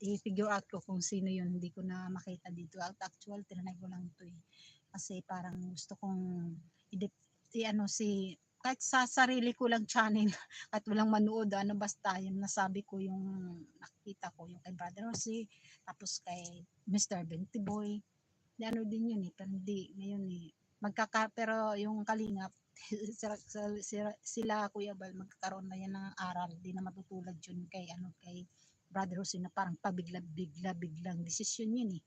i-figure out ko kung sino yun, hindi ko na makita dito. At actual, tinanay ko lang ito eh. Kasi parang gusto kong ano si kahit sa sarili ko lang channel at walang manood, ano basta yung nasabi ko yung nakita ko yung kay Brother Rosie, tapos kay Mr. Benty Boy. Di ano din yun eh, pero hindi ngayon eh. Pero yung Kalingap, sila Kuya Bal, magkakaroon na yan ng aral, di na matutulad yun kay Brother Rosie na parang biglang desisyon yun eh.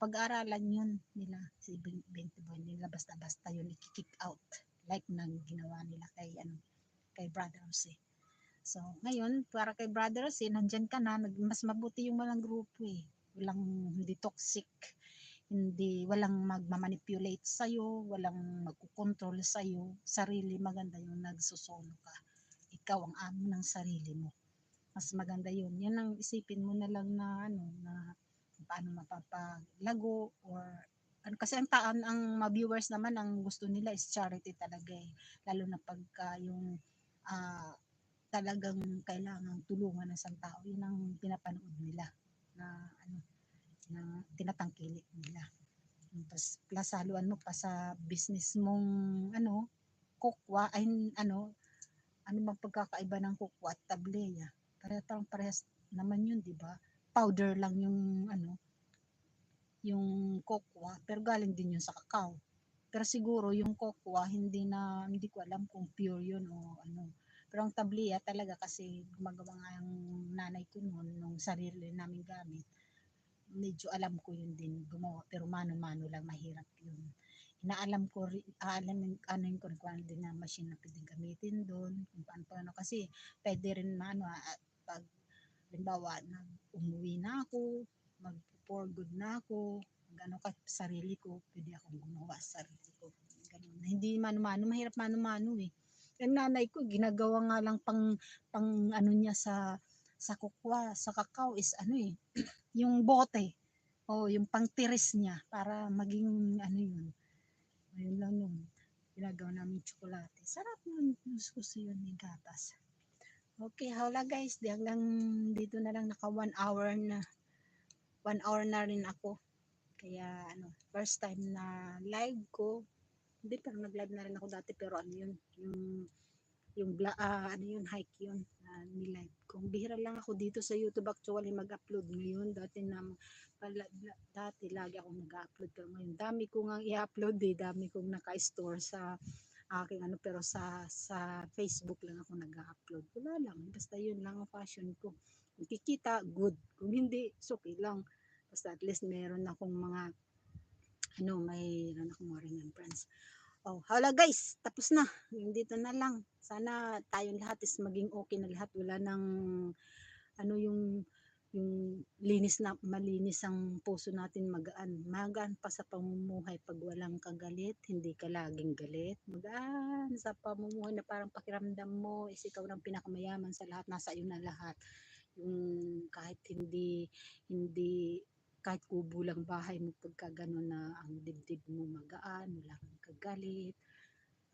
Pag-aralan yun nila, si Benty Boy nila, basta-basta yun, i-kick out like nang ginawa nila kay Brother Rosie. So, ngayon, para kay Brother Rosie, nandyan ka na, mas mabuti yung walang grupo eh. Walang, hindi toxic, walang magmamanipulate sa'yo, walang magkukontrol sa'yo, sarili, maganda yung nagsusolo ka. Ikaw ang amo ng sarili mo. Mas maganda yun. Yan ang isipin mo na lang na paano mapapaglago or kasi ang viewers naman ang gusto nila is charity talaga eh. Lalo na pagka yung talagang kailangang tulungan ng isang tao, yun ang pinapanood nila na na tinatangkilik nila. Tapos plus haluan mo pa sa business mong kokwa ay ano bang pagkakaiba ng kokwa at tableya? Parehas naman yun, di ba? Powder lang yung kokwa, pero galing din yun sa kakao. Pero siguro yung kokwa hindi ko alam kung pure yun o ano. Pero ang tableya talaga kasi gumagawa nga yung nanay ko noon nung sarili namin gamit. Medyo alam ko yun din gumawa, pero mano-mano lang, mahirap yun. Inaalam ko rin, ano ko rin din na machine na pwedeng gamitin doon, kung paano kasi pwede rin na pag halimbawa umuwi na ako, mag-for good na ako, gano'n ka sarili ko, pwede akong gumawa sa sarili ko. Ganun. Hindi mano-mano, mahirap mano-mano eh. Yung nanay ko, ginagawa nga lang pang ano niya sa kukwa, sa kakao is yung bote. O yung pangtiris niya para maging yun. Ayun lang yun. Ginagawa namin tsokolate. Sarap nun. Gusto yun yung gatas. Okay, hawla guys. Hanggang dito na lang naka 1 hour na. 1 hour na rin ako. Kaya first time na live ko. Hindi, pero nag-live na rin ako dati. Pero yun, hike yun, ni-live. Kung bihira lang ako dito sa YouTube actually mag-upload ngayon. Dati lagi ako nag-upload. Pero ngayon, dami ko nga i-upload eh. Dami kong naka-store sa aking pero sa Facebook lang ako nag-upload. Wala lang. Basta yun lang ang passion ko. Kung kikita, good. Kung hindi, okay lang. Basta at least meron akong mga mayroon akong mga remembrance. Oh, hala guys, tapos na. Dito na lang. Sana tayong lahat is maging okay na lahat. Wala nang yung malinis ang puso natin, magaan pa sa pamumuhay pag walang kagalit, hindi ka laging galit, magaan sa pamumuhay na parang pakiramdam mo is ikaw ng pinakamayaman sa lahat, nasa iyo na lahat. Yung kahit hindi kahit kubo lang bahay mo, pagka gano'n na ang dibdib mo magaan, wala kang kagalit,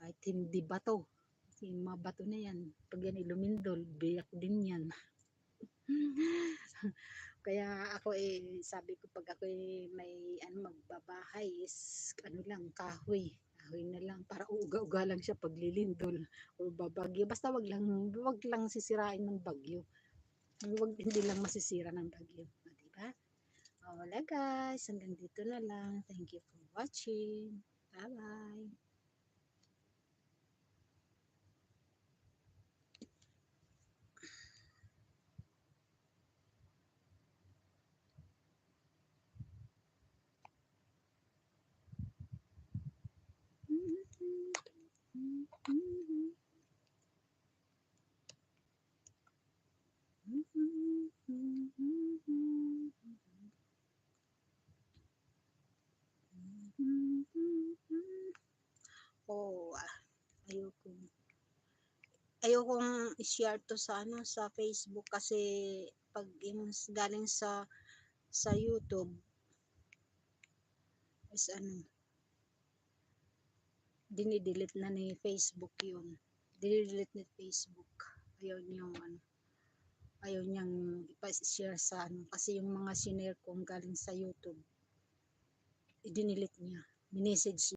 kahit hindi bato, kasi yung mga bato na yan, pag yan ilumindol, biyak din yan. Kaya ako sabi ko pag ako may magbabahay is lang, kahoy na lang para uuga-uga lang siya pag lilindol o babagyo. Basta wag lang sisirain ng bagyo. Hindi lang masisira ng bagyo. Diba? Wala guys, hanggang dito na lang. Thank you for watching. Bye-bye. Ayokong i-share to sa Facebook kasi pag galing sa YouTube is dinidelete na ni Facebook yun. Dinidelete ni Facebook. Ayun yung ayaw niyang ipa-share sa ano, kasi yung mga sinare kong galing sa YouTube, i-delete niya, minessage